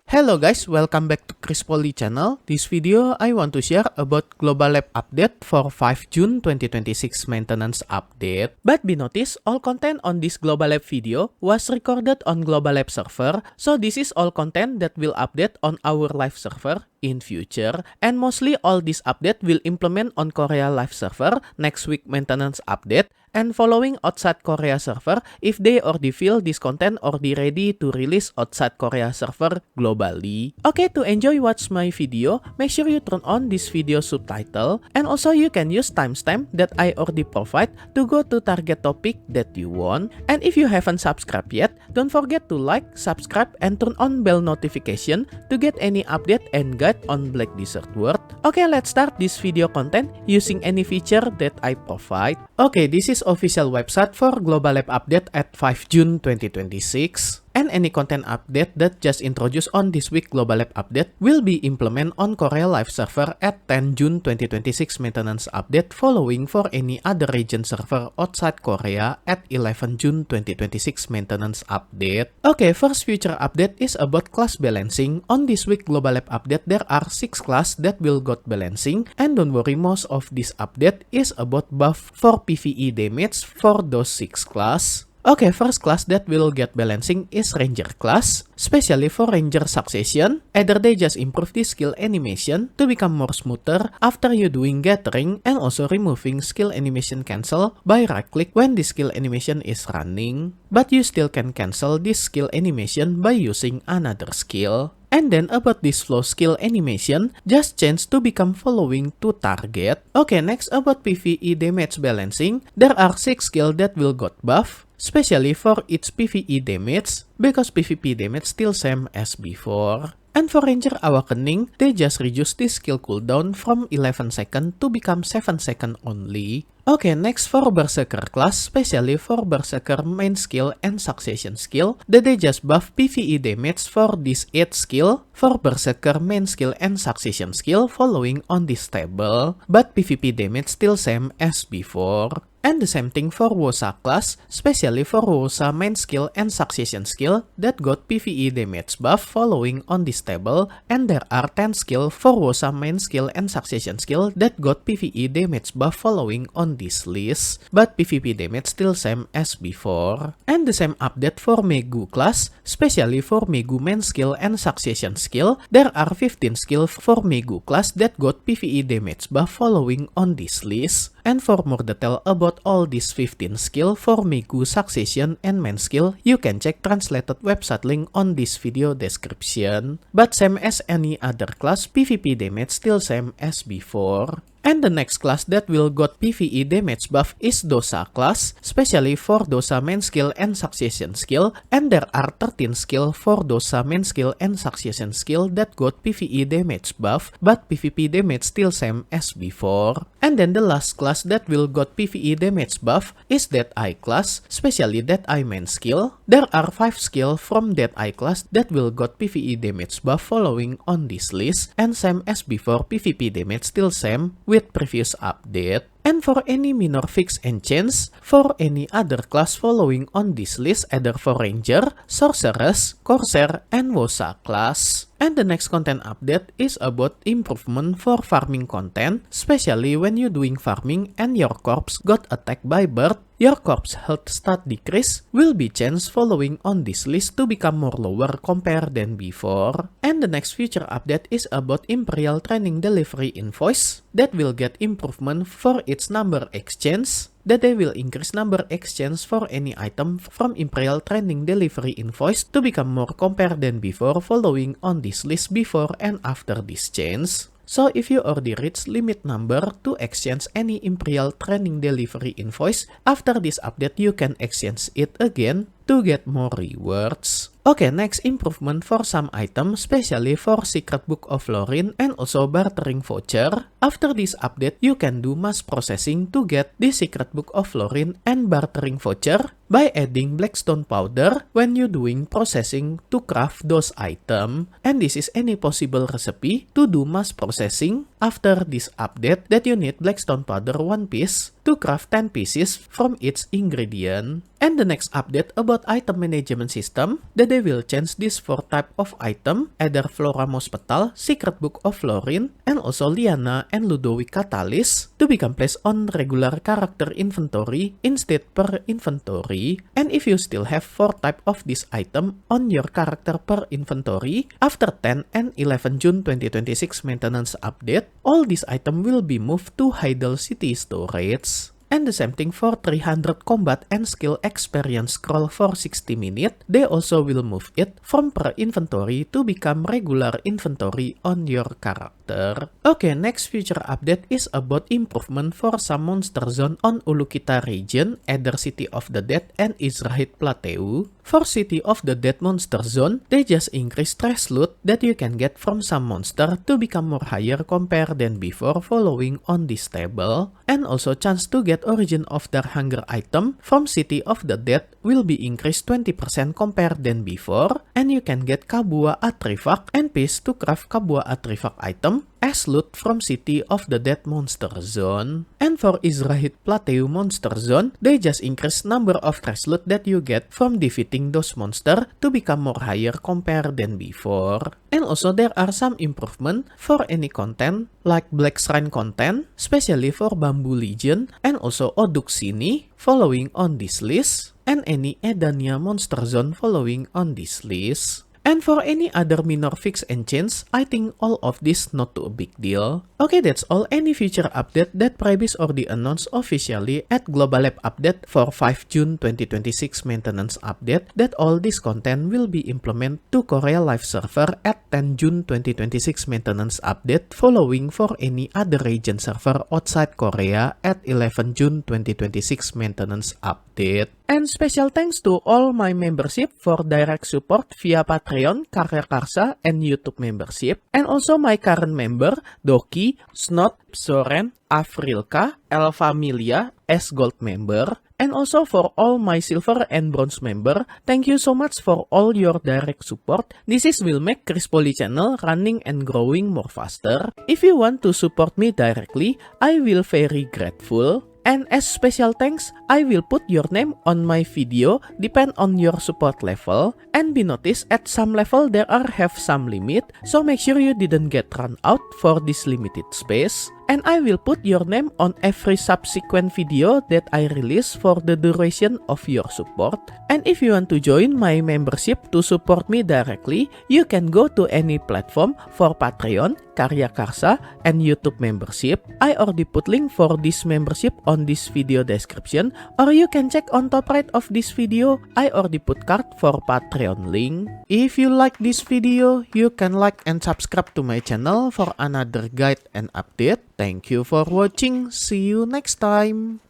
Hello guys, welcome back to Poli channel. This video I want to share about Global Lab update for 5 June 2026 maintenance update. But be noticed, all content on this Global Lab video was recorded on Global Lab server, so this is all content that will update on our live server in future, and mostly all this update will implement on Korea live server next week maintenance update, and following outside Korea server if they already feel this content already ready to release outside Korea server globally. Okay, to enjoy watch my video, make sure you turn on this video subtitle, and also you can use timestamp that I already provide to go to target topic that you want. And if you haven't subscribed yet, don't forget to like, subscribe, and turn on bell notification to get any update and guide on Black Desert World. Okay, let's start this video content using any feature that I provide. Okay, this is official website for Global Lab update at 5 June 2026. And any content update that just introduced on this week Global Lab update will be implemented on Korea live server at 10 June 2026 maintenance update, following for any other region server outside Korea at 11 June 2026 maintenance update. Okay, first future update is about class balancing. On this week Global Lab update, there are 6 class that will got balancing, and don't worry, most of this update is about buff for PvE damage for those 6 class. Okay, first class that will get balancing is Ranger class, especially for Ranger Succession. Either they just improve the skill animation to become more smoother after you doing gathering, and also removing skill animation cancel by right click when the skill animation is running. But you still can cancel this skill animation by using another skill. And then about this flow skill animation, just change to become following to target. Okay, next about PvE damage balancing, there are 6 skill that will got buff, especially for its PvE damage, because PvP damage still same as before. And for Ranger Awakening, they just reduce the skill cooldown from 11 seconds to become 7 seconds only. Okay, next for Berserker class, especially for Berserker main skill and Succession skill, that they just buff PvE damage for this 8 skill for Berserker main skill and Succession skill following on this table, but PvP damage still same as before. And the same thing for Woosa class, especially for Woosa main skill and Succession skill that got PvE damage buff following on this table, and there are 10 skill for Woosa main skill and Succession skill that got PvE damage buff following on this list, but PvP damage still same as before. And the same update for Maegu class, especially for Maegu main skill and Succession skill, there are 15 skill for Maegu class that got PvE damage buff following on this list. And for more detail about all these 15 skill for Maegu, Succession, and main skill, you can check translated website link on this video description. But same as any other class, PvP damage still same as before. And the next class that will got PvE damage buff is Dosa class, especially for Dosa main skill and Succession skill, and there are 13 skill for Dosa main skill and Succession skill that got PvE damage buff, but PvP damage still same as before. And then the last class that will got PvE damage buff is Deadeye class, especially Deadeye main skill. There are 5 skill from Deadeye class that will got PvE damage buff following on this list, and same as before, PvP damage still same with previous update. And for any minor fix and change for any other class following on this list, either for Ranger, Sorceress, Corsair, and Woosa class. And the next content update is about improvement for farming content, especially when you're doing farming and your corpse got attacked by bird. Your corpse health stat decrease will be changed following on this list to become more lower compared than before. And the next future update is about Imperial training delivery invoice that will get improvement for its number exchange, that they will increase number exchange for any item from Imperial training delivery invoice to become more compared than before following on this list before and after this change. So if you already reach limit number to exchange any Imperial training delivery invoice, after this update you can exchange it again to get more rewards. Okay, next improvement for some items, especially for Secret Book of Lorin and also bartering voucher. After this update, you can do mass processing to get the Secret Book of Lorin and bartering voucher by adding blackstone powder when you doing processing to craft those items. And this is any possible recipe to do mass processing after this update that you need blackstone powder 1 piece to craft 10 pieces from each ingredient. And the next update about item management system, that they will change this 4 type of item, either Floramos Petal, Secret Book of Florin, and also Liana and Ludovic Catalyst, to become placed on regular character inventory instead per inventory. And if you still have 4 type of this item on your character per inventory, after 10 and 11 June 2026 maintenance update, all these items will be moved to Hydael City storage. And the same thing for 300 combat and skill experience scroll for 60 minutes, they also will move it from per inventory to become regular inventory on your character. Okay, next future update is about improvement for some monster zone on Ulukita region, either City of the Dead and Izrahid Plateu. For City of the Dead monster zone, they just increase trash loot that you can get from some monster to become more higher compared than before following on this table. And also chance to get Origin of Their Hunger item from City of the Dead will be increased 20% compared than before, and you can get Kabua Artifact and piece to craft Kabua Artifact item as loot from City of the Dead monster zone. And for Izrahid Plateu monster zone, they just increase number of trash loot that you get from defeating those monster to become more higher compared than before. And also there are some improvement for any content like Black Shrine content, especially for Bamboo Legion and also Oduxini following on this list, and any Edania monster zone following on this list. And for any other minor fix and change, I think all of this not too a big deal. Okay, that's all any future update that Prebis already announced officially at Global Lab update for 5 June 2026 maintenance update, that all this content will be implemented to Korea live server at 10 June 2026 maintenance update following for any other region server outside Korea at 11 June 2026 maintenance update. And special thanks to all my membership for direct support via Patreon, KaryaKarsa, and YouTube membership. And also my current member, Doki, Snoods, Xoren, Avrilka, Familia as gold member. And also for all my silver and bronze member, thank you so much for all your direct support. This will make Poli channel running and growing more faster. If you want to support me directly, I will very grateful. And as special thanks, I will put your name on my video depend on your support level. And be noticed at some level there have some limit, so make sure you didn't get run out for this limited space. And I will put your name on every subsequent video that I release for the duration of your support. And if you want to join my membership to support me directly, you can go to any platform for Patreon, KaryaKarsa, and YouTube membership. I already put link for this membership on this video description, or you can check on top right of this video. I already put card for Patreon link. If you like this video, you can like and subscribe to my channel for another guide and update. Thank you for watching. See you next time.